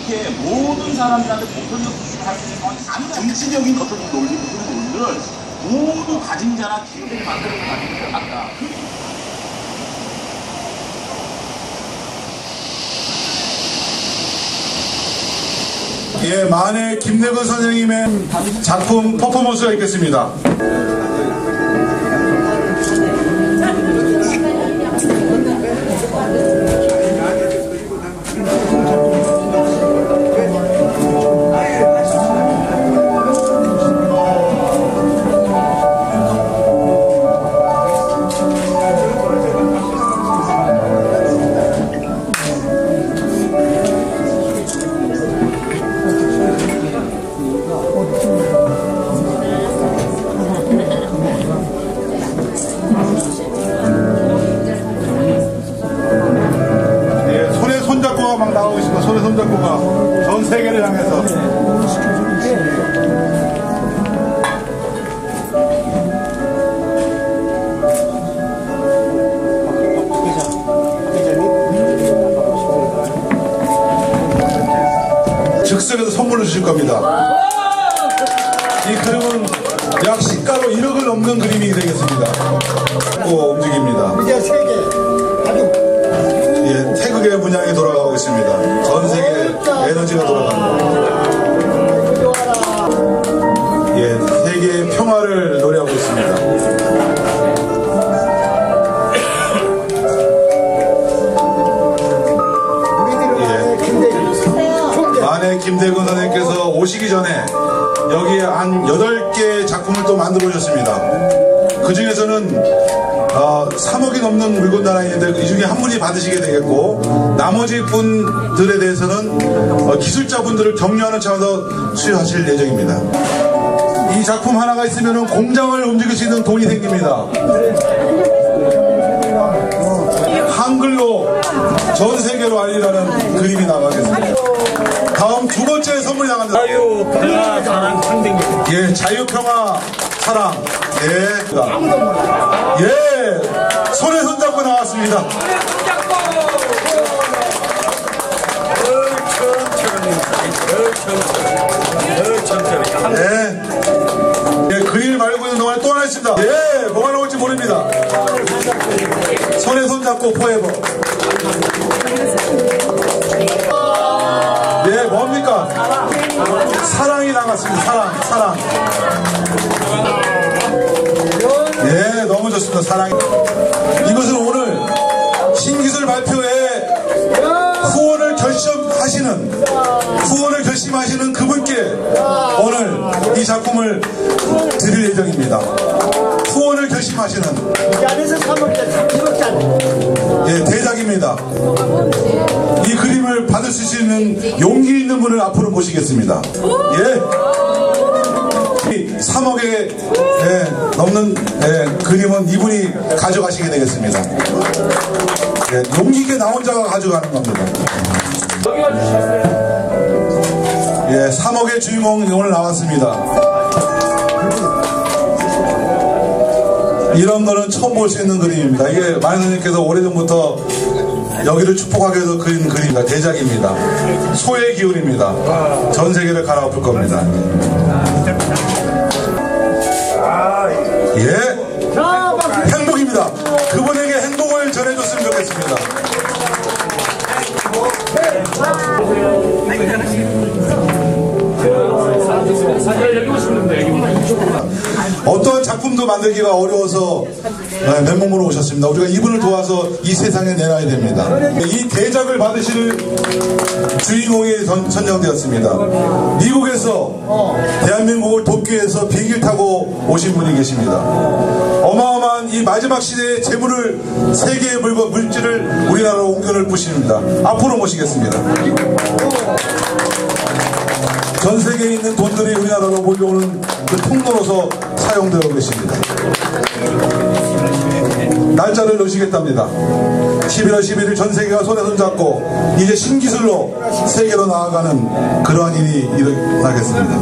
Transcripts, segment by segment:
이렇게 모든 사람들한테 보편적 수준을 할 수 있는 정치적인 어떤 논리를 모두 가진 자나 기회를 만들어 가지고 아까 예, 만해 김대건 선생님의 작품 퍼포먼스가 있겠습니다. 막 나오고 있습니다. 손에 손잡고가 전 세계를 향해서. 즉석에서 선물로 주실 겁니다. 이 그림은 약 시가로 1억을 넘는 그림이 되겠습니다. 오, 움직입니다. 이제 세계 예, 태극의 문양이 돌아가고 있습니다. 전 세계 에너지가 돌아갑니다. 예, 세계의 평화를 노래하고 있습니다. 예, 만해 김대건 선생님께서 오시기 전에 여기에 한 8개의 작품을 또 만들어 오셨습니다. 그 중에서는 3억이 넘는 물건 하나 있는데 이 중에 한 분이 받으시게 되겠고, 나머지 분들에 대해서는 기술자분들을 격려하는 차원에서 수여하실 예정입니다. 이 작품 하나가 있으면 공장을 움직일 수 있는 돈이 생깁니다. 한글로 전 세계로 알리라는 그림이 나가겠습니다. 다음 두 번째 선물이 나갑니다. 자유, 평화, 사랑, 평등. 예, 자유, 평화, 사랑. 예. 예. 손에 손잡고 나왔습니다. 네. 예, 그림을 말고 있는 동안에 또 하나 있습니다. 예, 뭐가 나올지 모릅니다. 손에 손잡고 포에버. 예, 뭡니까? 사랑이 나갔습니다. 사랑. 예, 너무 좋습니다. 사랑. 이것은 오늘 신기술 발표회 후원을 결심하시는 그분께 오늘 이 작품을 드릴 예정입니다. 후원을 결심하시는 예, 대작입니다. 이 그림을 받을 수 있는 용기 있는 분을 앞으로 모시겠습니다. 예. 3억에 넘는 그림은 이분이 가져가시게 되겠습니다. 예, 용기 있게 나 혼자가 가져가는 겁니다. 예, 3억의 주인공이 오늘 나왔습니다. 이런 거는 처음 볼 수 있는 그림입니다. 이게 만해 선생님께서 오래전부터 여기를 축복하기 위해서 그린 그림입니다. 대작입니다. 소의 기운입니다. 전 세계를 갈아엎을 겁니다. 예, 행복입니다. 그분에게 행복을 전해줬으면 좋겠습니다. 어떠한 작품도 만들기가 어려워서 맨몸으로 오셨습니다. 우리가 이분을 도와서 이 세상에 내놔야 됩니다. 이 대작을 받으실 주인공이 선정되었습니다. 미국에서 대한민국을 돕기 위해서 비행기를 타고 오신 분이 계십니다. 어마어마한 이 마지막 시대의 재물을, 세계의 물질을 우리나라로 옮겨놓을 분입니다. 앞으로 모시겠습니다. 전 세계에 있는 돈들이 우리나라로 몰려오는 그 통로로서 사용되어 계십니다. 날짜를 놓으시겠답니다. 11월 11일 전 세계가 손에 손잡고 이제 신기술로 세계로 나아가는 그러한 일이 일어나겠습니다.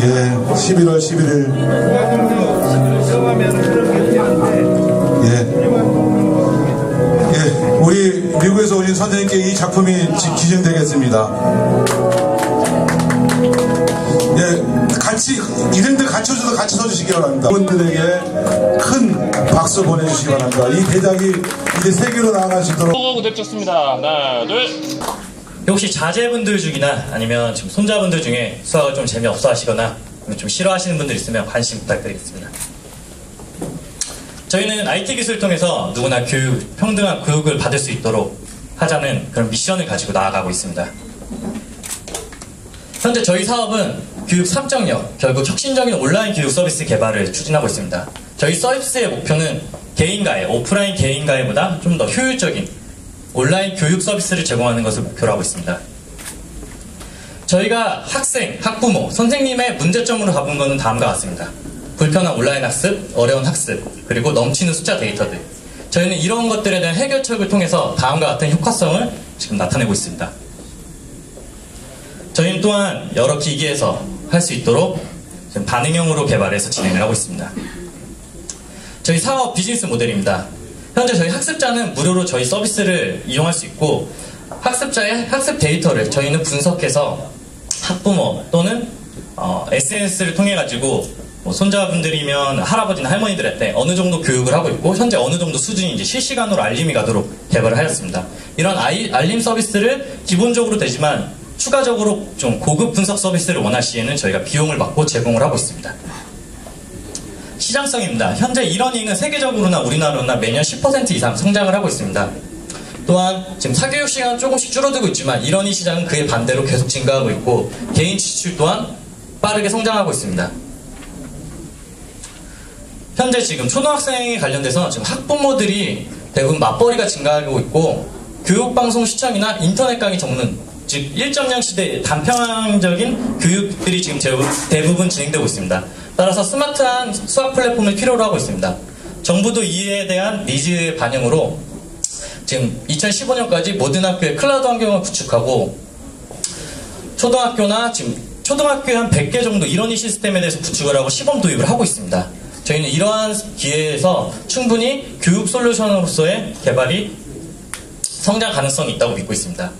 예, 11월 11일 미국에서 오신 선생님께 이 작품이 기증되겠습니다. 예, 같이 이름들 같이 오셔서 같이 서주시기 바랍니다. 분들에게 큰 박수 보내주시기 바랍니다. 이 대작이 이제 세계로 나아갈 수 있도록. 무대 찍습니다. 하나, 둘. 혹시 자제분들 중이나 아니면 지금 손자분들 중에 수학을 좀 재미없어 하시거나 좀 싫어하시는 분들 있으면 관심 부탁드리겠습니다. 저희는 IT 기술을 통해서 누구나 평등한 교육을 받을 수 있도록 하자는 그런 미션을 가지고 나아가고 있습니다. 현재 저희 사업은 교육 3.0, 결국 혁신적인 온라인 교육 서비스 개발을 추진하고 있습니다. 저희 서비스의 목표는 개인가해, 오프라인 개인가해보다 좀 더 효율적인 온라인 교육 서비스를 제공하는 것을 목표로 하고 있습니다. 저희가 학생, 학부모, 선생님의 문제점으로 잡은 것은 다음과 같습니다. 불편한 온라인 학습, 어려운 학습, 그리고 넘치는 숫자 데이터들. 저희는 이런 것들에 대한 해결책을 통해서 다음과 같은 효과성을 지금 나타내고 있습니다. 저희는 또한 여러 기기에서 할 수 있도록 반응형으로 개발해서 진행을 하고 있습니다. 저희 사업 비즈니스 모델입니다. 현재 저희 학습자는 무료로 저희 서비스를 이용할 수 있고 학습자의 학습 데이터를 저희는 분석해서 학부모 또는 SNS를 통해 가지고 손자분들이면 할아버지나 할머니들한테 어느 정도 교육을 하고 있고 현재 어느 정도 수준인지 실시간으로 알림이 가도록 개발을 하였습니다. 이런 알림 서비스를 기본적으로 되지만 추가적으로 좀 고급 분석 서비스를 원할 시에는 저희가 비용을 받고 제공을 하고 있습니다. 시장성입니다. 현재 이러닝은 세계적으로나 우리나라로나 매년 10% 이상 성장을 하고 있습니다. 또한 지금 사교육 시간은 조금씩 줄어들고 있지만 이러닝 시장은 그에 반대로 계속 증가하고 있고 개인 지출 또한 빠르게 성장하고 있습니다. 현재 지금 초등학생에 관련돼서 지금 학부모들이 대부분 맞벌이가 증가하고 있고 교육방송 시청이나 인터넷 강의 전문 즉 1.0 시대의 단편적인 교육들이 지금 대부분 진행되고 있습니다. 따라서 스마트한 수학 플랫폼을 필요로 하고 있습니다. 정부도 이에 대한 니즈 반영으로 지금 2015년까지 모든 학교에 클라우드 환경을 구축하고 초등학교나 지금 초등학교에 한 100개 정도 이러닝 시스템에 대해서 구축을 하고 시범 도입을 하고 있습니다. 저희는 이러한 기회에서 충분히 교육 솔루션으로서의 개발이 성장 가능성이 있다고 믿고 있습니다.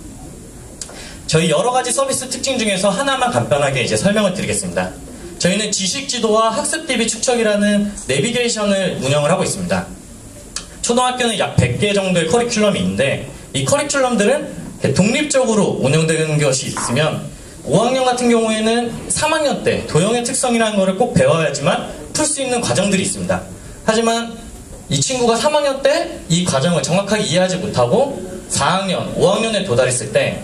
저희 여러 가지 서비스 특징 중에서 하나만 간단하게 이제 설명을 드리겠습니다. 저희는 지식지도와 학습 DB 축적이라는 내비게이션을 운영을 하고 있습니다. 초등학교는 약 100개 정도의 커리큘럼이 있는데 이 커리큘럼들은 독립적으로 운영되는 것이 있으면 5학년 같은 경우에는 3학년 때 도형의 특성이라는 것을 꼭 배워야지만 풀 수 있는 과정들이 있습니다. 하지만 이 친구가 3학년 때 이 과정을 정확하게 이해하지 못하고 4학년, 5학년에 도달했을 때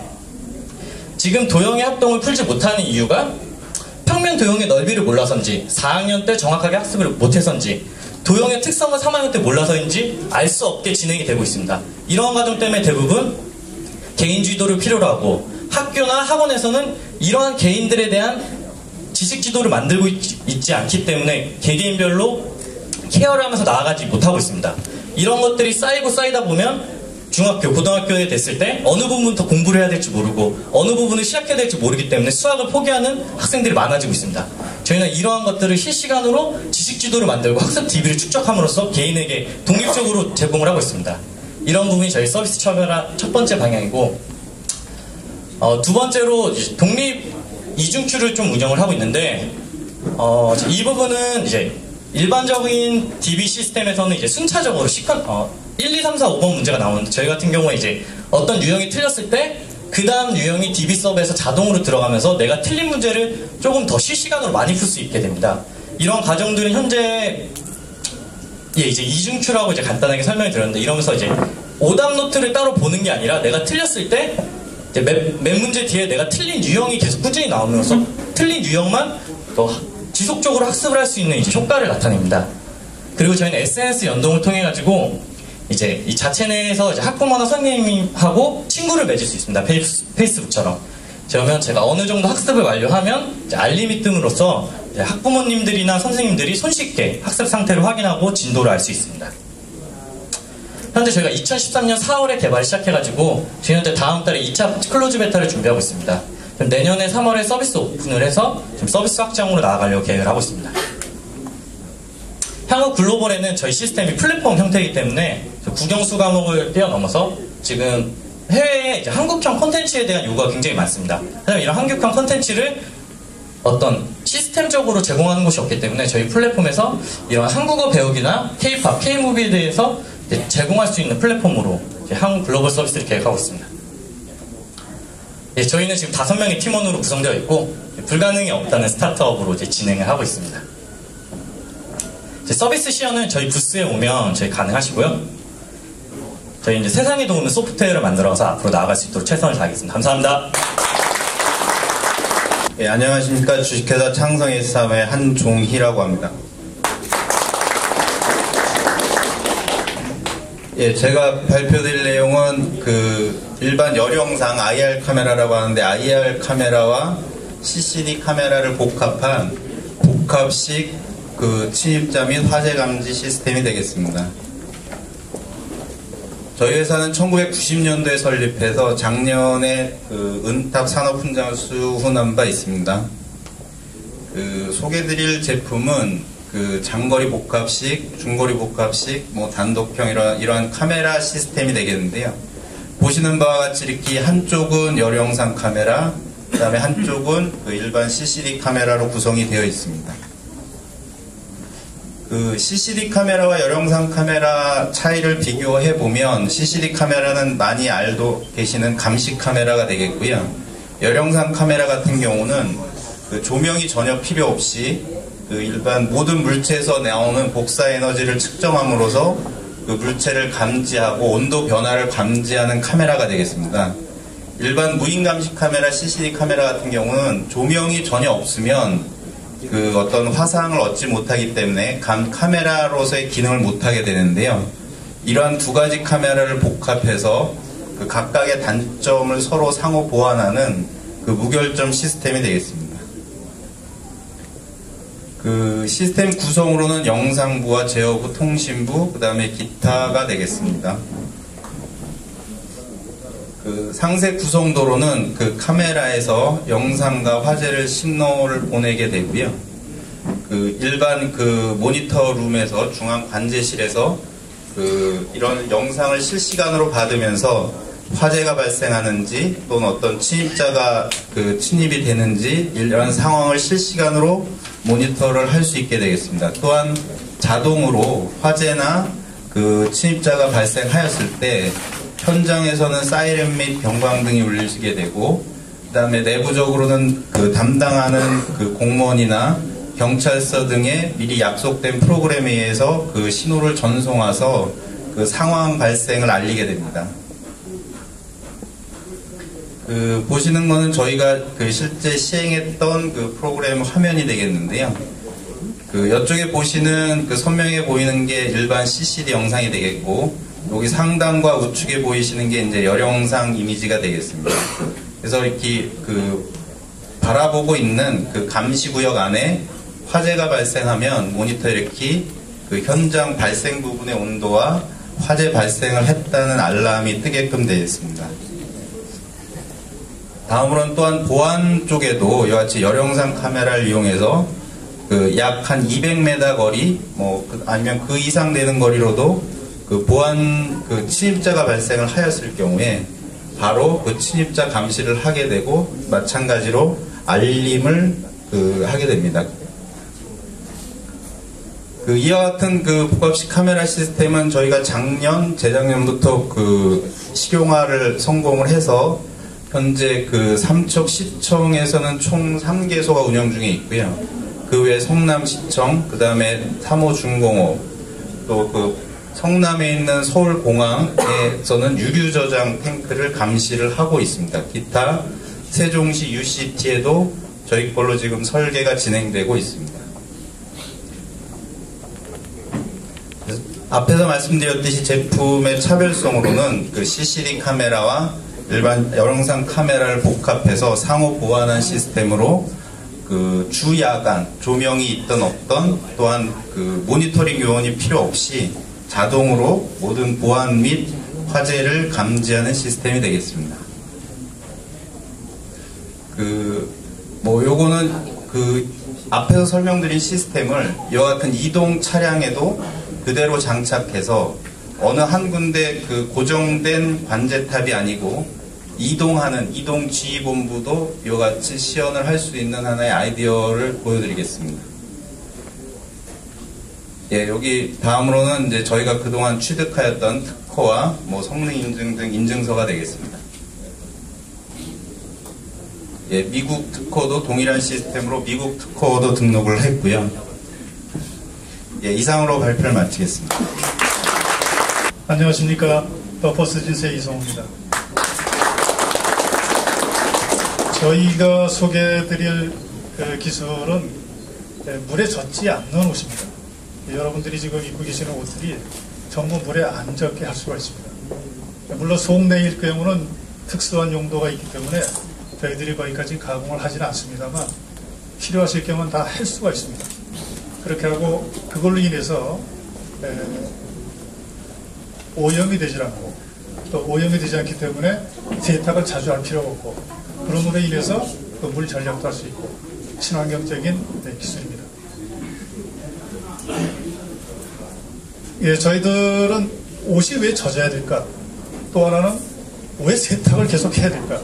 지금 도형의 합동을 풀지 못하는 이유가 평면 도형의 넓이를 몰라서인지 4학년 때 정확하게 학습을 못해서인지 도형의 특성을 3학년 때 몰라서인지 알 수 없게 진행이 되고 있습니다. 이러한 과정 때문에 대부분 개인 지도를 필요로 하고 학교나 학원에서는 이러한 개인들에 대한 지식 지도를 만들고 있지 않기 때문에 개개인별로 케어를 하면서 나아가지 못하고 있습니다. 이런 것들이 쌓이고 쌓이다 보면 중학교, 고등학교에 됐을 때 어느 부분부터 공부를 해야 될지 모르고 어느 부분을 시작해야 될지 모르기 때문에 수학을 포기하는 학생들이 많아지고 있습니다. 저희는 이러한 것들을 실시간으로 지식 지도를 만들고 학습 DB를 축적함으로써 개인에게 독립적으로 제공을 하고 있습니다. 이런 부분이 저희 서비스 첫 번째 방향이고 두 번째로 독립 이중큐를 좀 운영을 하고 있는데 이 부분은 이제 일반적인 DB 시스템에서는 이제 순차적으로 1, 2, 3, 4, 5번 문제가 나오는데 저희 같은 경우에 이제 어떤 유형이 틀렸을 때 그 다음 유형이 DB 서버에서 자동으로 들어가면서 내가 틀린 문제를 조금 더 실시간으로 많이 풀 수 있게 됩니다. 이런 과정들은 현재 이제 이중큐라고 이제 간단하게 설명을 드렸는데 이러면서 이제 오답 노트를 따로 보는 게 아니라 내가 틀렸을 때 이제 몇 문제 뒤에 내가 틀린 유형이 계속 꾸준히 나오면서 틀린 유형만 더 지속적으로 학습을 할 수 있는 이제 효과를 나타냅니다. 그리고 저희는 SNS 연동을 통해 가지고 이제 이 자체 내에서 이제 학부모나 선생님하고 친구를 맺을 수 있습니다. 페이스북처럼. 그러면 제가 어느 정도 학습을 완료하면 이제 알림이 뜸으로써 이제 학부모님들이나 선생님들이 손쉽게 학습 상태를 확인하고 진도를 알 수 있습니다. 현재 저희가 2013년 4월에 개발 시작해가지고 지금 현재 다음 달에 2차 클로즈 베타를 준비하고 있습니다. 내년에 3월에 서비스 오픈을 해서 지금 서비스 확장으로 나아가려고 계획을 하고 있습니다. 향후 글로벌에는 저희 시스템이 플랫폼 형태이기 때문에 국영수 과목을 뛰어넘어서 지금 해외에 이제 한국형 콘텐츠에 대한 요구가 굉장히 많습니다. 하지만 이런 한국형 콘텐츠를 어떤 시스템적으로 제공하는 곳이 없기 때문에 저희 플랫폼에서 이런 한국어 배우기나 K-팝, K-무비에 대해서 이제 제공할 수 있는 플랫폼으로 이제 한국 글로벌 서비스를 계획하고 있습니다. 예, 저희는 지금 5명의 팀원으로 구성되어 있고 불가능이 없다는 스타트업으로 이제 진행을 하고 있습니다. 이제 서비스 시연은 저희 부스에 오면 저희 가능하시고요. 저희 이제 세상에 도우는 소프트웨어를 만들어서 앞으로 나아갈 수 있도록 최선을 다하겠습니다. 감사합니다. 예, 안녕하십니까. 주식회사 창성S3의 한종희라고 합니다. 예, 제가 발표드릴 내용은 일반 열영상 IR 카메라라고 하는데 IR 카메라와 CCD 카메라를 복합한 복합식 침입자 및 화재 감지 시스템이 되겠습니다. 저희 회사는 1990년도에 설립해서 작년에 은탑 산업훈장을 수훈한 바 있습니다. 소개드릴 제품은 장거리 복합식, 중거리 복합식, 단독형 이러한 카메라 시스템이 되겠는데요. 보시는 바와 같이 이렇게 한쪽은 열영상 카메라, 그 다음에 한쪽은 일반 CCD 카메라로 구성이 되어 있습니다. CCD 카메라와 열영상 카메라 차이를 비교해 보면 CCD 카메라는 많이 알고 계시는 감시 카메라가 되겠고요. 열영상 카메라 같은 경우는 조명이 전혀 필요 없이 일반 모든 물체에서 나오는 복사 에너지를 측정함으로써 물체를 감지하고 온도 변화를 감지하는 카메라가 되겠습니다. 일반 무인 감시 카메라, CCD 카메라 같은 경우는 조명이 전혀 없으면 어떤 화상을 얻지 못하기 때문에 카메라로서의 기능을 못하게 되는데요. 이러한 두 가지 카메라를 복합해서 각각의 단점을 서로 상호 보완하는 무결점 시스템이 되겠습니다. 시스템 구성으로는 영상부와 제어부, 통신부, 그 다음에 기타가 되겠습니다. 상세 구성도로는 카메라에서 영상과 화재를 신호를 보내게 되고요. 일반 모니터 룸에서 중앙 관제실에서 이런 영상을 실시간으로 받으면서 화재가 발생하는지 또는 어떤 침입자가 침입이 되는지 이런 상황을 실시간으로 모니터를 할 수 있게 되겠습니다. 또한 자동으로 화재나 침입자가 발생하였을 때 현장에서는 사이렌 및 경광등이 울리게 되고, 그 다음에 내부적으로는 담당하는 공무원이나 경찰서 등의 미리 약속된 프로그램에 의해서 신호를 전송해서 상황 발생을 알리게 됩니다. 보시는 거는 저희가 실제 시행했던 프로그램 화면이 되겠는데요. 이쪽에 보시는 선명해 보이는 게 일반 CCD 영상이 되겠고, 여기 상단과 우측에 보이시는 게 이제 열영상 이미지가 되겠습니다. 그래서 이렇게 바라보고 있는 감시구역 안에 화재가 발생하면 모니터 이렇게 현장 발생 부분의 온도와 화재 발생을 했다는 알람이 뜨게끔 되어 있습니다. 다음으로는 또한 보안 쪽에도 이와 같이 열영상 카메라를 이용해서 약 한 200m 거리, 아니면 그 이상 되는 거리로도 보안 침입자가 발생을 하였을 경우에 바로 침입자 감시를 하게 되고 마찬가지로 알림을 하게 됩니다. 이와 같은 복합식 카메라 시스템은 저희가 재작년부터 실용화를 성공을 해서 현재 삼척 시청에서는 총 3개소가 운영 중에 있고요. 그 외에 성남시청, 그 다음에 3호 중공업, 또 성남에 있는 서울공항에서는 유류 저장 탱크를 감시를 하고 있습니다. 기타 세종시 UCT에도 저희 걸로 지금 설계가 진행되고 있습니다. 앞에서 말씀드렸듯이 제품의 차별성으로는 CCD 카메라와 일반 열영상 카메라를 복합해서 상호 보완한 시스템으로 주야간 조명이 있든 없든 또한 모니터링 요원이 필요 없이 자동으로 모든 보안 및 화재를 감지하는 시스템이 되겠습니다. 요거는 앞에서 설명드린 시스템을 이와 같은 이동 차량에도 그대로 장착해서 어느 한 군데 그 고정된 관제탑이 아니고 이동하는 이동 지휘본부도 이와 같이 시연을 할 수 있는 하나의 아이디어를 보여드리겠습니다. 예, 여기 다음으로는 이제 저희가 그동안 취득하였던 특허와 뭐 성능 인증 등 인증서가 되겠습니다. 예, 미국 특허도 동일한 시스템으로 미국 특허도 등록을 했고요. 예, 이상으로 발표를 마치겠습니다. 안녕하십니까. 버퍼스진세 이성호입니다. 저희가 소개해드릴 기술은 물에 젖지 않는 옷입니다. 여러분들이 지금 입고 계시는 옷들이 전부 물에 안 젖게 할 수가 있습니다. 물론 속내일 경우는 특수한 용도가 있기 때문에 저희들이 거기까지 가공을 하지는 않습니다만 필요하실 경우는 다 할 수가 있습니다. 그렇게 하고 그걸로 인해서 오염이 되지 않고 또 오염이 되지 않기 때문에 세탁을 자주 할 필요가 없고 그럼으로 인해서 또 물 전략도 할 수 있고 친환경적인 기술입니다. 예, 저희들은 옷이 왜 젖어야 될까? 또 하나는 왜 세탁을 계속 해야 될까?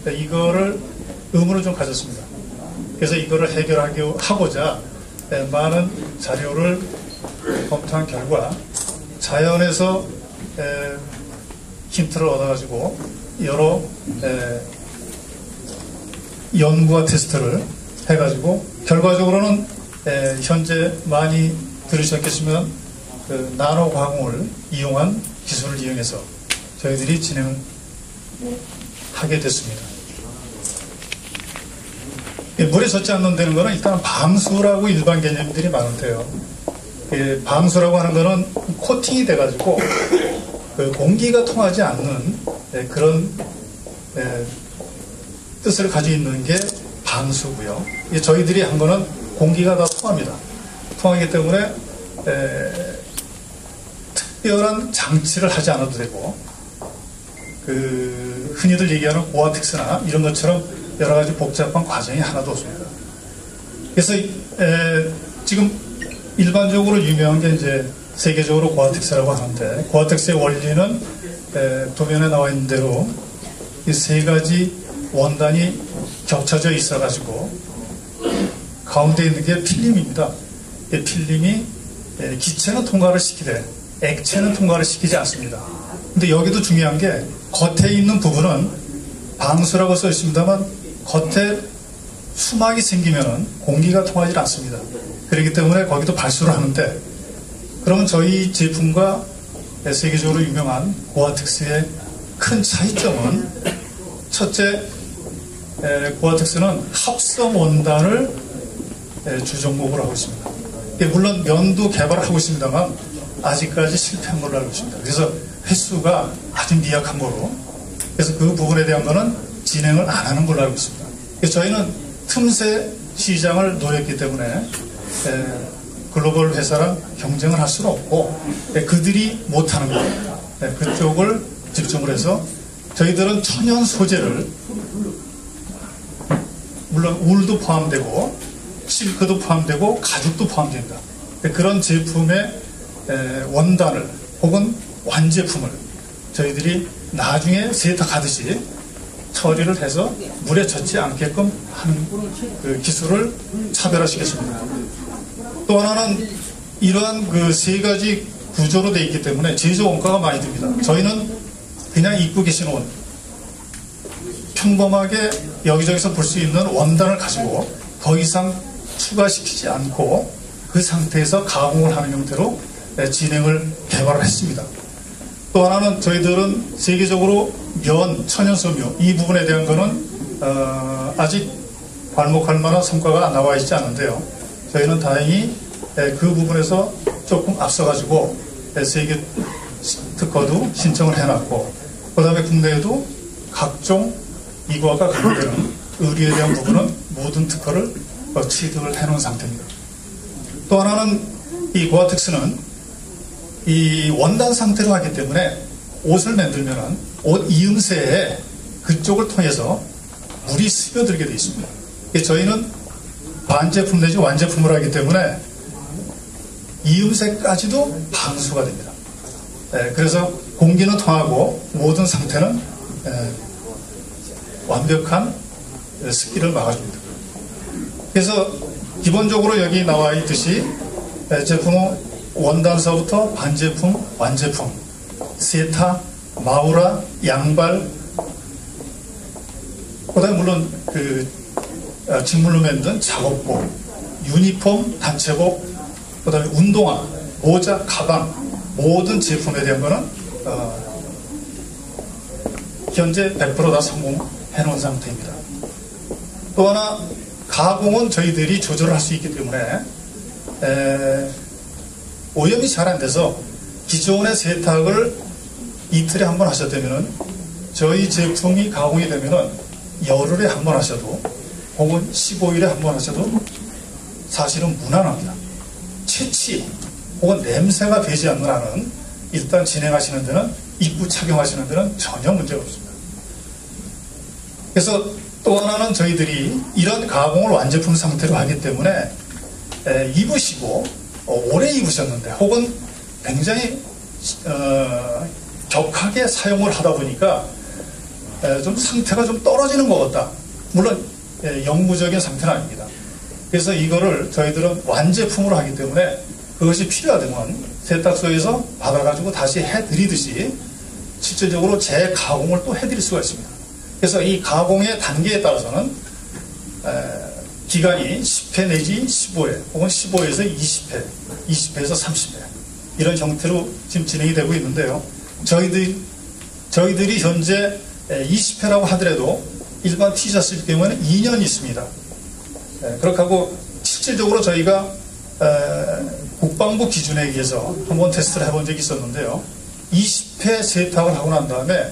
이거를 의문을 좀 가졌습니다. 그래서 이거를 해결하고자 많은 자료를 검토한 결과 자연에서 힌트를 얻어가지고 여러 연구와 테스트를 해가지고 결과적으로는 현재 많이 들으셨겠지만 그 나노 가공을 이용한 기술을 이용해서 저희들이 진행을 하게 됐습니다. 물에 젖지 않는다는 것은 일단 방수라고 일반 개념들이 많은데요. 방수라고 하는 것은 코팅이 돼가지고 그 공기가 통하지 않는 그런 뜻을 가지고 있는 게 방수고요. 저희들이 한 거는 공기가 다 통합니다. 통하기 때문에 특별한 장치를 하지 않아도 되고 그 흔히들 얘기하는 고아텍스나 이런 것처럼 여러 가지 복잡한 과정이 하나도 없습니다. 그래서 지금 일반적으로 유명한 게 이제 세계적으로 고아텍스라고 하는데 고아텍스의 원리는 도면에 나와 있는 대로 이 세 가지 원단이 겹쳐져 있어가지고 가운데 있는 게 필름입니다. 이 필름이 기체는 통과를 시키되 액체는 통과를 시키지 않습니다. 근데 여기도 중요한 게 겉에 있는 부분은 방수라고 써 있습니다만 겉에 수막이 생기면 공기가 통하지 않습니다. 그렇기 때문에 거기도 발수를 하는데 그러면 저희 제품과 세계적으로 유명한 고아텍스의 큰 차이점은 첫째, 고아텍스는 합성 원단을 주종목으로 하고 있습니다. 물론 면도 개발을 하고 있습니다만 아직까지 실패한 걸로 알고 있습니다. 그래서 횟수가 아주 미약한 거로 그래서 그 부분에 대한 거는 진행을 안 하는 걸로 알고 있습니다. 그래서 저희는 틈새 시장을 노렸기 때문에 글로벌 회사랑 경쟁을 할 수는 없고 그들이 못하는 거예요. 그쪽을 집중을 해서 저희들은 천연 소재를 물론 울도 포함되고 실크도 포함되고 가죽도 포함됩니다. 그런 제품의 원단을 혹은 완제품을 저희들이 나중에 세탁하듯이 처리를 해서 물에 젖지 않게끔 하는 그 기술을 차별화시켰습니다. 또 하나는 이러한 그 세 가지 구조로 되어 있기 때문에 제조 원가가 많이 듭니다. 저희는 그냥 입고 계신 옷, 평범하게 여기저기서 볼 수 있는 원단을 가지고 더 이상 추가시키지 않고 그 상태에서 가공을 하는 형태로 진행을 개발을 했습니다. 또 하나는 저희들은 세계적으로 면, 천연섬유 이 부분에 대한 거는 아직 괄목할 만한 성과가 나와 있지 않은데요. 저희는 다행히 그 부분에서 조금 앞서가지고 세계 특허도 신청을 해놨고 그 다음에 국내에도 각종 이거와 관계되는 의료에 대한 부분은 모든 특허를 취득을 해놓은 상태입니다. 또 하나는 이 고아텍스는 이 원단 상태로 하기 때문에 옷을 만들면은 옷 이음새에 그쪽을 통해서 물이 스며들게 되어 있습니다. 저희는 반제품 내지 완제품을 하기 때문에 이음새까지도 방수가 됩니다. 그래서 공기는 통하고 모든 상태는 완벽한 습기를 막아줍니다. 그래서 기본적으로 여기 나와 있듯이 제품은 원단서부터 반제품, 완제품, 세타, 마우라, 양발, 그다음에 물론 그 직물로 만든 작업복, 유니폼, 단체복, 그다음에 운동화, 모자, 가방 모든 제품에 대한 거는 현재 100% 다 성공해 놓은 상태입니다. 또 하나 가공은 저희들이 조절을 할 수 있기 때문에 오염이 잘 안 돼서 기존의 세탁을 이틀에 한 번 하셨다면은 저희 제품이 가공이 되면은 열흘에 한 번 하셔도 혹은 15일에 한 번 하셔도 사실은 무난합니다. 채취 혹은 냄새가 되지 않는 한은 일단 진행하시는 데는 입고 착용하시는 데는 전혀 문제가 없습니다. 그래서 또 하나는 저희들이 이런 가공을 완제품 상태로 하기 때문에 입으시고 오래 입으셨는데 혹은 굉장히 격하게 사용을 하다 보니까 좀 상태가 좀 떨어지는 것 같다. 물론 영구적인 상태는 아닙니다. 그래서 이거를 저희들은 완제품으로 하기 때문에 그것이 필요하다면 세탁소에서 받아가지고 다시 해드리듯이 실질적으로 재가공을 또 해드릴 수가 있습니다. 그래서 이 가공의 단계에 따라서는 기간이 10회 내지 15회 혹은 15회에서 20회, 20회에서 30회 이런 형태로 지금 진행이 되고 있는데요. 저희들이 현재 20회라고 하더라도 일반 티셔츠일 경우에는 2년이 있습니다. 그렇게 하고 실질적으로 저희가 국방부 기준에 의해서 한번 테스트를 해본 적이 있었는데요. 20회 세탁을 하고 난 다음에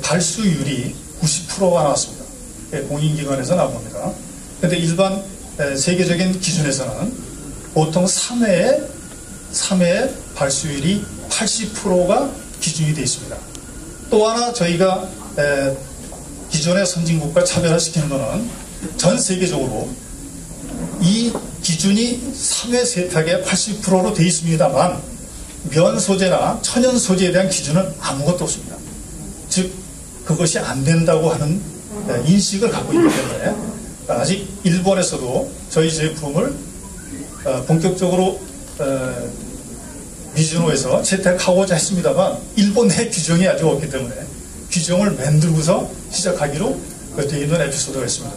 발수율이 90%가 나왔습니다. 공인기관에서 나옵니다. 그런데 일반 세계적인 기준에서는 보통 3회에 발수율이 80%가 기준이 되어 있습니다. 또 하나 저희가 기존의 선진국과 차별화시키는 것은 전 세계적으로 이 기준이 3회 세탁에 80%로 되어 있습니다만 면 소재나 천연 소재에 대한 기준은 아무것도 없습니다. 즉 그것이 안 된다고 하는 인식을 갖고 있기 때문에 아직 일본에서도 저희 제품을 본격적으로 미즈노에서 채택하고자 했습니다만 일본 내 규정이 아직 없기 때문에 규정을 만들고서 시작하기로 되어 있는 에피소드가 있습니다.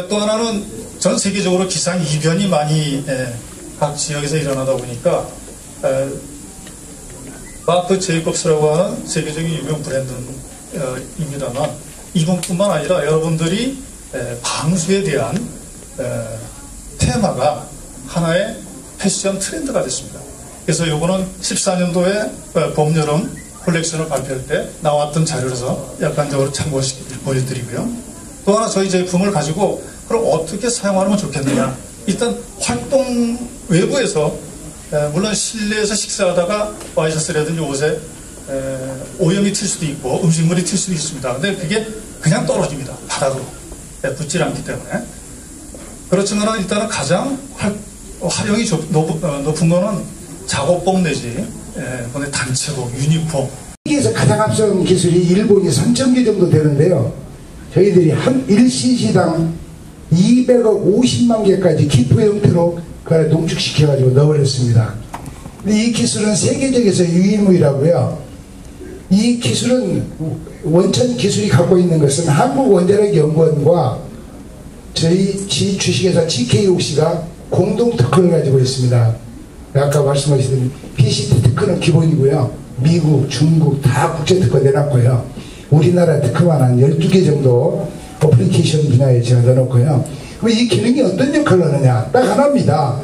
또 하나는 전 세계적으로 기상이변이 많이 각 지역에서 일어나다 보니까 마크 제이콥스라고 하는 세계적인 유명 브랜드입니다만 이분뿐만 아니라 여러분들이 방수에 대한 테마가 하나의 패션 트렌드가 됐습니다. 그래서 이거는 14년도에 봄, 여름 컬렉션을 발표할 때 나왔던 자료라서 약간적으로 참고시켜 보여드리고요. 또 하나 저희 제품을 가지고 그럼 어떻게 사용하면 좋겠느냐. 일단 활동 외부에서 물론 실내에서 식사하다가 와이셔츠라든지 옷에 오염이 튈 수도 있고 음식물이 튈 수도 있습니다. 근데 그게 그냥 떨어집니다. 바닥으로. 붙질 않기 때문에. 그렇지만 일단은 가장 활용이 높은 거는 작업복 내지 단체복, 유니폼. 세계에서 가장 앞선 기술이 일본이 3,000개 정도 되는데요. 저희들이 한 1cc당 200억 50만 개까지 기프 형태로 그걸 농축시켜가지고 넣어버렸습니다. 근데 이 기술은 세계적에서 유일무이라고요. 이 기술은 원천 기술이 갖고 있는 것은 한국원자력연구원과 저희 주식회사 GK옥시가 공동 특허를 가지고 있습니다. 아까 말씀하신 PCT 특허는 기본이고요. 미국, 중국 다 국제 특허 내놨고요. 우리나라 특허만 한 12개 정도 어플리케이션 분야에 제가 넣어놓고요. 이 기능이 어떤 역할을 하느냐? 딱 하나입니다.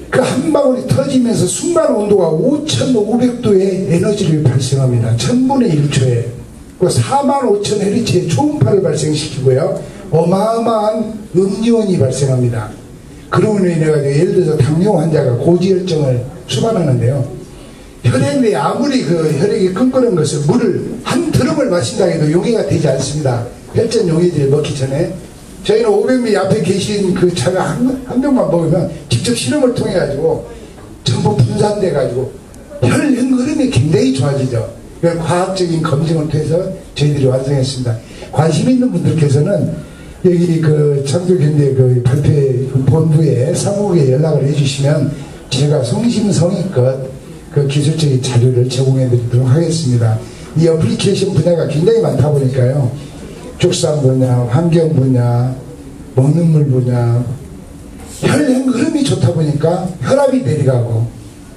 그 한 방울이 터지면서 순간 온도가 5,500도의 에너지를 발생합니다. 1000분의 1초에. 그 45,000Hz의 초음파를 발생시키고요. 어마어마한 음이온이 발생합니다. 그러므로 인해가지고 예를 들어서 당뇨 환자가 고지혈증을 수반하는데요. 혈액 내에 아무리 그 혈액이 끈끈한 것을 물을 한 드럼을 마신다 해도 용해가 되지 않습니다. 혈전 용해제를 먹기 전에. 저희는 500ml 앞에 계신 그 차가 한 병만 먹으면 직접 실험을 통해 가지고 전부 분산돼 가지고 혈행 흐름이 굉장히 좋아지죠. 이걸 과학적인 검증을 통해서 저희들이 완성했습니다. 관심 있는 분들께서는 여기 그 창조경제 그 발표 본부에 사무국에 연락을 해주시면 제가 성심성의껏 그 기술적인 자료를 제공해 드리도록 하겠습니다. 이 어플리케이션 분야가 굉장히 많다 보니까요. 축산 분야, 환경 분야, 먹는 물 분야, 혈행 흐름이 좋다 보니까 혈압이 내려가고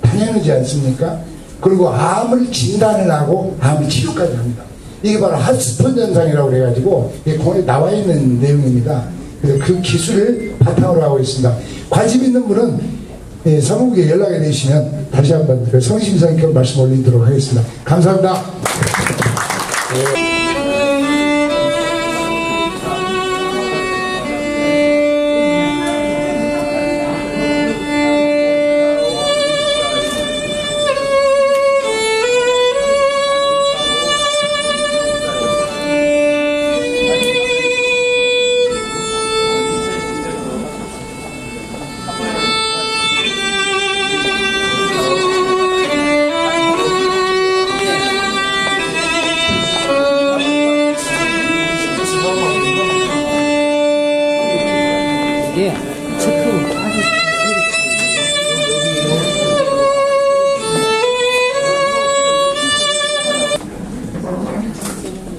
당연하지 않습니까? 그리고 암을 진단을 하고 암 치료까지 합니다. 이게 바로 핫스폰 현상이라고 그래가지고 이게 공에 나와 있는 내용입니다. 그래서 그 기술을 바탕으로 하고 있습니다. 관심 있는 분은 사무국에 연락해 주시면 다시 한번 성심성의껏 말씀 올리도록 하겠습니다. 감사합니다.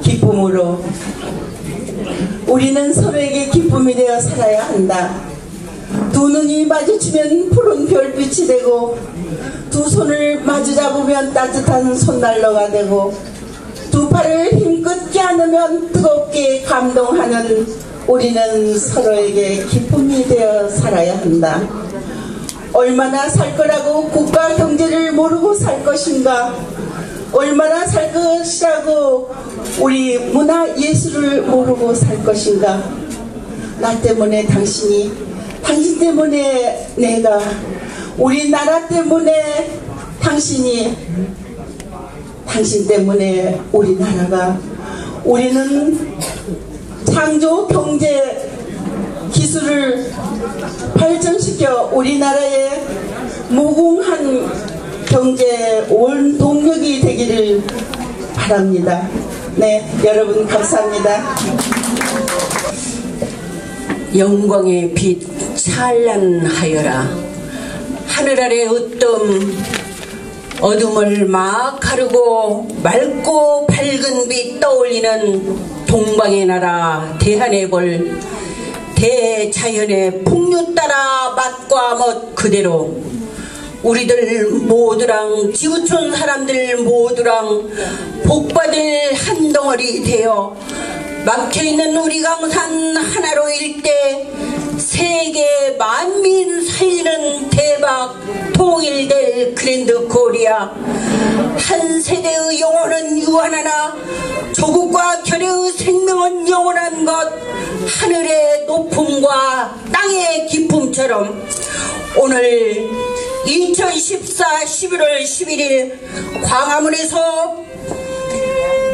기쁨으로 우리는 서로에게 기쁨이 되어 살아야 한다. 두 눈이 마주치면 푸른 별빛이 되고 두 손을 마주 잡으면 따뜻한 손난로가 되고 두 팔을 힘껏 껴안으면 뜨겁게 감동하는 우리는 서로에게 기쁨이 되어 살아야 한다. 얼마나 살 거라고 국가 경제를 모르고 살 것인가? 얼마나 살 것이라고 우리 문화 예술을 모르고 살 것인가? 나 때문에 당신이, 당신 때문에 내가, 우리나라 때문에 당신이, 당신 때문에 우리나라가, 우리는 창조 경제 기술을 발전시켜 우리나라의 무궁한 경제 원동력이 되기를 바랍니다. 네, 여러분 감사합니다. 영광의 빛 찬란하여라. 하늘 아래 어둠을 막 가르고 맑고 밝은 빛 떠올리는 동방의 나라 대한의 벌, 대자연의 풍류 따라 맛과 멋 그대로 우리들 모두랑 지구촌 사람들 모두랑 복받을 한 덩어리 되어 막혀있는 우리 강산 하나로 일대 세계 만민 살리는 대박 통일될 그랜드 코리아. 한 세대의 영혼은 유한하나 조국과 결의의 생명은 영원한 것. 하늘의 높음과 땅의 깊음처럼 오늘 2014 11월 11일 광화문에서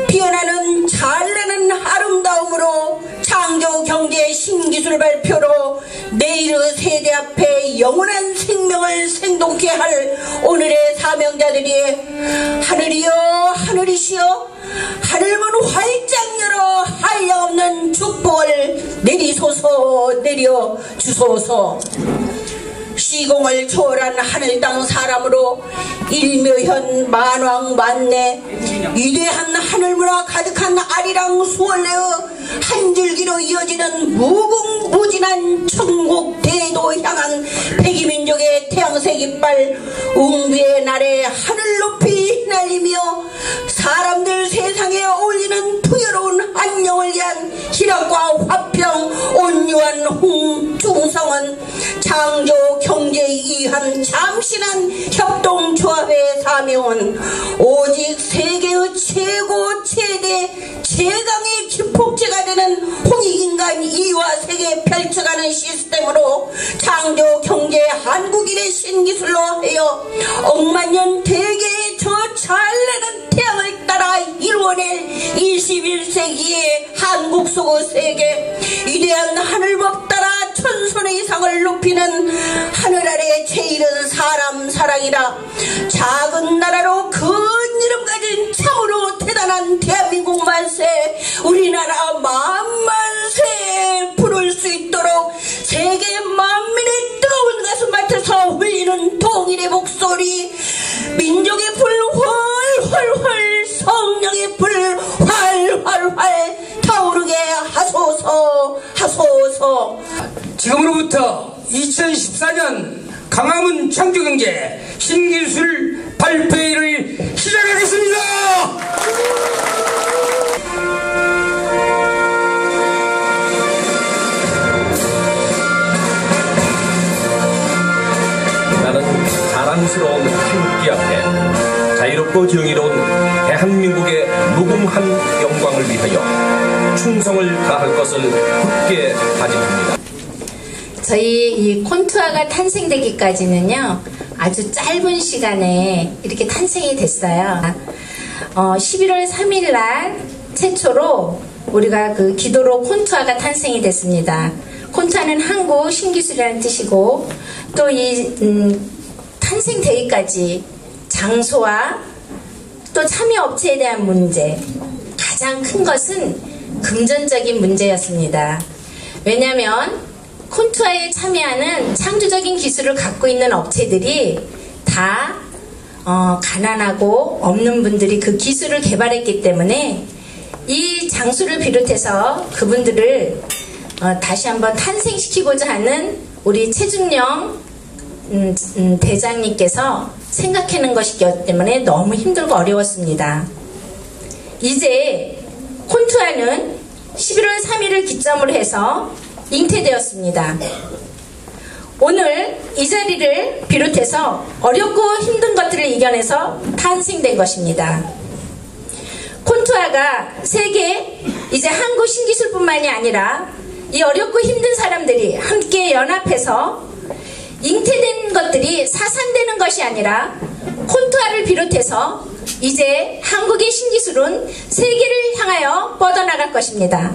피어나는 찬란한 아름다움으로 창조경제 신기술 발표로 내일의 세대 앞에 영원한 생명을 생동케 할 오늘의 사명자들이 하늘이여 하늘이시여 하늘문 활짝 열어 한량없는 축복을 내리소서 내려주소서. 시공을 초월한 하늘 땅 사람으로 일묘현 만왕 만내 위대한 하늘문화 가득한 아리랑 수월레의 한 줄기로 이어지는 무궁무진한 천국 대도 향한 백이민족의 태양색 이빨 웅비의 날에 하늘 높이 휘날리며 사람들 세상에 어울리는 부여로운 안녕을 위한 희락과 화평 온유한 홍중성은 창조 경제에 의한 잠시난 협동조합의 사명은 오직 세계의 최고 최대 최강의 기폭제가 되는 홍익인간 이와 세계 펼쳐가는 시스템으로 창조 경제 한국인의 신기술로 하여 억만년 대계의 저 찬란한 태양을 따라 이루어낼 21세기의 한국 속의 세계 위대한 하늘법 따라 천손의 이상을 높이는 하늘 아래 제 내일은 사람 사랑이라. 작은 나라로 큰 이름 가진 참으로 대단한 대한민국 만세, 우리나라 만만세 부를 수 있도록 세계 만민의 뜨거운 가슴 맡아서 울리는 동일의 목소리, 민족의 불 활활활, 성령의 불 활활활 타오르게 하소서 하소서. 지금으로부터 2014년 강화문 창조경제 신기술 발표회를 시작하겠습니다. 나는 자랑스러운 태극기 앞에 자유롭고 정의로운 대한민국의 무궁한 영광을 위하여 충성을 다할 것을 굳게 다짐합니다. 저희 이 콘투아가 탄생되기까지는요, 아주 짧은 시간에 이렇게 탄생이 됐어요. 11월 3일 날 최초로 우리가 그 기도로 콘투아가 탄생이 됐습니다. 콘투아는 한국 신기술이라는 뜻이고, 또 이 탄생되기까지 장소와 또 참여업체에 대한 문제, 가장 큰 것은 금전적인 문제였습니다. 왜냐하면 콘투아에 참여하는 창조적인 기술을 갖고 있는 업체들이 다 가난하고 없는 분들이 그 기술을 개발했기 때문에 이 장소를 비롯해서 그분들을 다시 한번 탄생시키고자 하는 우리 최준영 대장님께서 생각하는 것이기 때문에 너무 힘들고 어려웠습니다. 이제 콘투아는 11월 3일을 기점으로 해서 잉태되었습니다. 오늘 이 자리를 비롯해서 어렵고 힘든 것들을 이겨내서 탄생된 것입니다. 콘투아가 세계, 이제 한국 신기술뿐만이 아니라 이 어렵고 힘든 사람들이 함께 연합해서 잉태된 것들이 사산되는 것이 아니라 콘투아를 비롯해서 이제 한국의 신기술은 세계를 향하여 뻗어나갈 것입니다.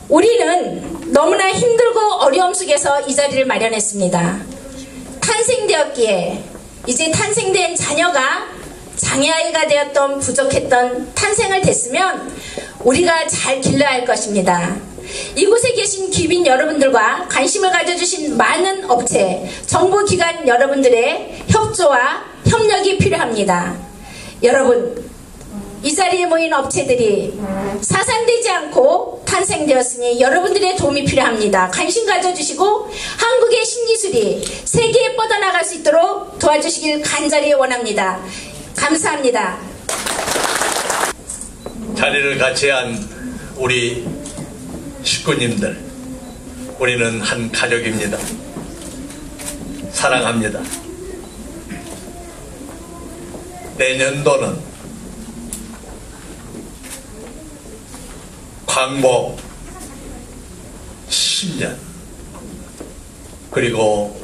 우리는 너무나 힘들고 어려움 속에서 이 자리를 마련했습니다. 탄생되었기에 이제 탄생된 자녀가 장애아이가 되었던, 부족했던 탄생을 됐으면 우리가 잘 길러야 할 것입니다. 이곳에 계신 귀빈 여러분들과 관심을 가져주신 많은 업체, 정부기관 여러분들의 협조와 협력이 필요합니다. 여러분, 이 자리에 모인 업체들이 사산되지 않고 탄생되었으니 여러분들의 도움이 필요합니다. 관심 가져주시고 한국의 신기술이 세계에 뻗어나갈 수 있도록 도와주시길 간절히 원합니다. 감사합니다. 자리를 같이 한 우리 식구님들, 우리는 한 가족입니다. 사랑합니다. 내년도는 광복 10년, 그리고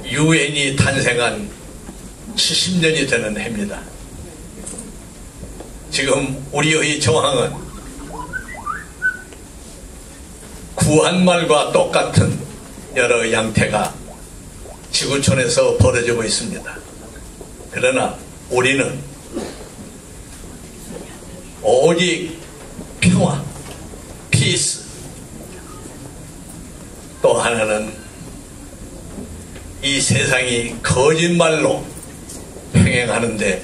유엔이 탄생한 70년이 되는 해입니다. 지금 우리의 정황은 구한말과 똑같은 여러 양태가 지구촌에서 벌어지고 있습니다. 그러나 우리는 오직 평화, 피스, 또 하나는 이 세상이 거짓말로 평행하는데,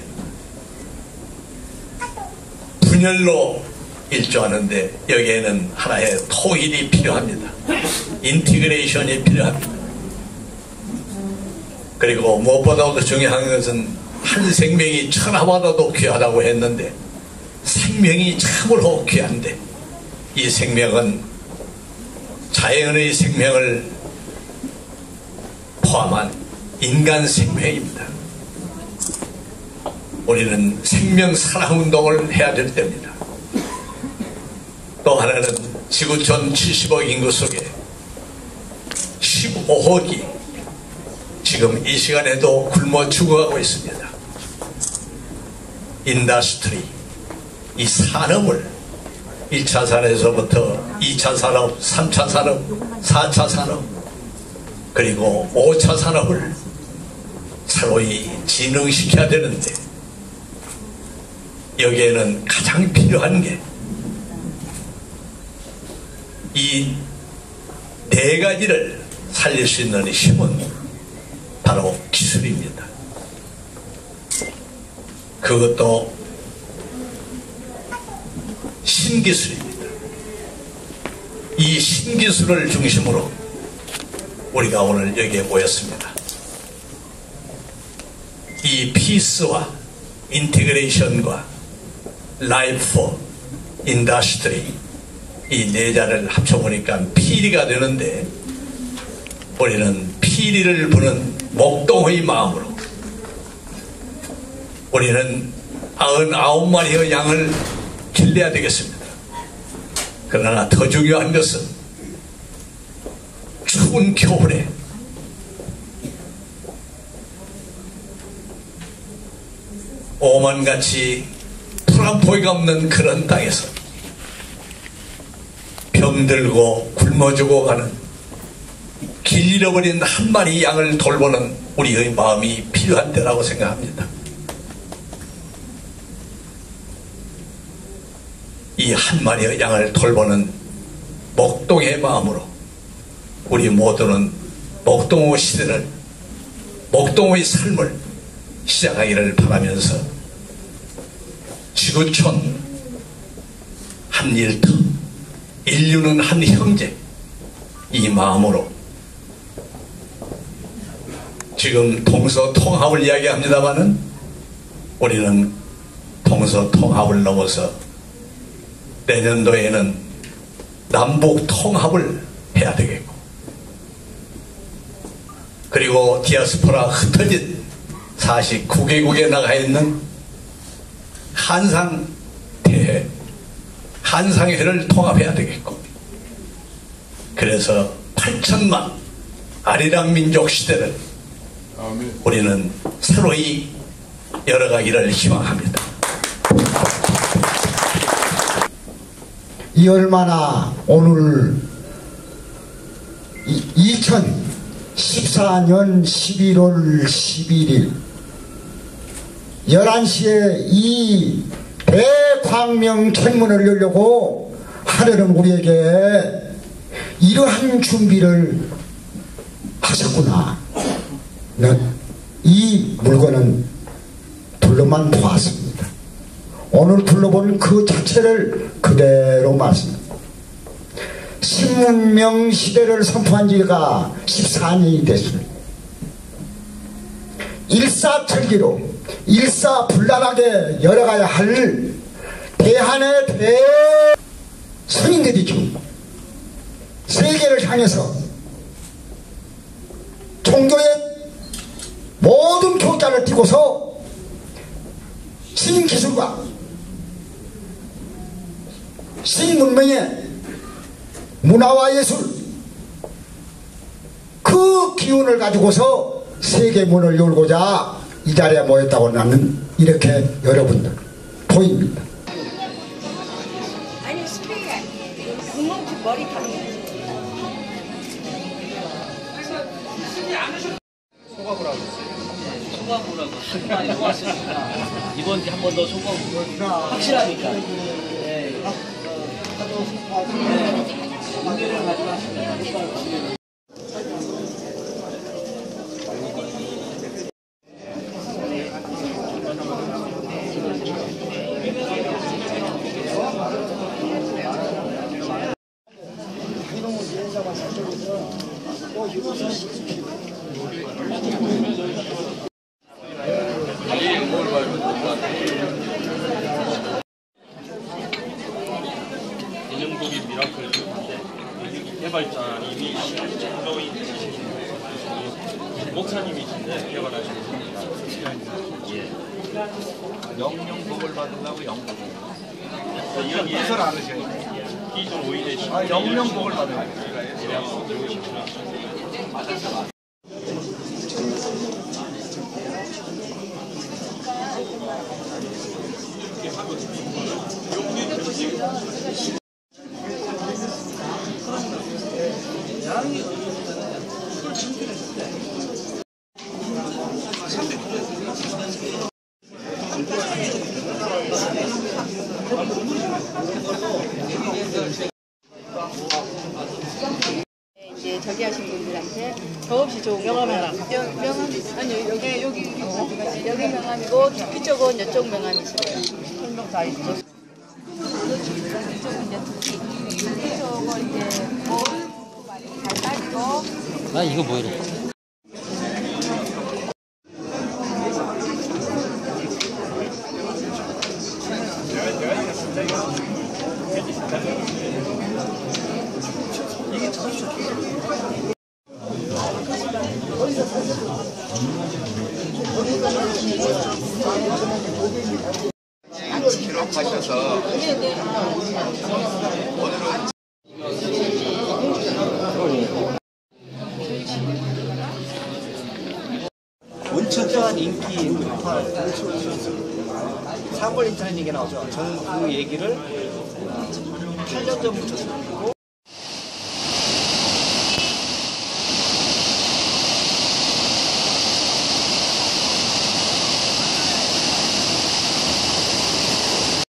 분열로 일조하는데 여기에는 하나의 통일이 필요합니다. 인티그레이션이 필요합니다. 그리고 무엇보다도 중요한 것은 한 생명이 천하보다도 귀하다고 했는데, 생명이 참으로 귀한데 이 생명은 자연의 생명을 포함한 인간 생명입니다. 우리는 생명 사랑 운동을 해야 될 때입니다. 또 하나는 지구촌 70억 인구 속에 15억이 지금 이 시간에도 굶어 죽어가고 있습니다. 인더스트리, 이 산업을 1차 산업에서부터 2차 산업, 3차 산업, 4차 산업, 그리고 5차 산업을 새로이 진흥시켜야 되는데 여기에는 가장 필요한 게 이 네 가지를 살릴 수 있는 힘은 바로 기술입니다. 그것도 신기술입니다. 이 신기술을 중심으로 우리가 오늘 여기에 모였습니다. 이 피스와 인티그레이션과 라이프, 인더스트리 이 네 자를 합쳐보니까 피리가 되는데 우리는 피리를 부는 목동의 마음으로 우리는 99마리의 양을 길러야 되겠습니다. 그러나 더 중요한 것은 추운 겨울에 오만같이 풀 한 포기가 없는 그런 땅에서 병들고 굶어 죽어가는 길 잃어버린 한 마리 양을 돌보는 우리의 마음이 필요한 때라고 생각합니다. 이 한 마리의 양을 돌보는 목동의 마음으로 우리 모두는 목동의 시대를, 목동의 삶을 시작하기를 바라면서 지구촌 한 일터, 인류는 한 형제, 이 마음으로 지금 동서통합을 이야기합니다마는 우리는 동서통합을 넘어서 내년도에는 남북통합을 해야 되겠고, 그리고 디아스포라 흩어진 49개국에 나가 있는 한상대회, 한상회를 통합해야 되겠고, 그래서 8천만 아리랑 민족 시대를 우리는 새로이 열어가기를 희망합니다. 이 얼마나 오늘 2014년 11월 11일 11시에 이 대광명 천문을 열려고 하려는 우리에게 이러한 준비를 하셨구나. 이 물건은 둘러만 보았습니다. 오늘 둘러본 그 자체를 그대로 말씀합니다. 신문명 시대를 선포한 지가 14년이 됐습니다. 일사천리로 일사불란하게 열어가야 할 대한의 대선인들이죠. 세계를 향해서 종교의 모든 교자를 띄고서 신기술과 신문명의 문화와 예술, 그 기운을 가지고서 세계 문을 열고자 이 자리에 모였다고 나는 이렇게 여러분들 보입니다. 아니 스프레이 아니에요. 구멍 머리 감는 소감을 하고 많이 좋았으니까 이번 한 번 더 소감 확실하니까 문제를 가져왔습니다. 인형독이 미라클 개발자님이 실제로의 목사님이신데 개발하신 겁니다. 예. 영영복을 받으려고 영복. 기술 안 하시는 기존 오일의 영영복을 받으려고. 이걸 준비를 저기 하신 분들한테 더없이 좋은 명함. 아니요, 여기 명함이고, 그쪽은 이쪽 명함이시고요. 설명 다 있죠. 이쪽은 이제 두기. 이쪽은 이제 잘 따지고. 아, 이거 뭐 이래? 기록하셔서 원천 또한 인기 사골 인터넷 얘기 나오죠. 저는 그 얘기를 8년 전부터 듣고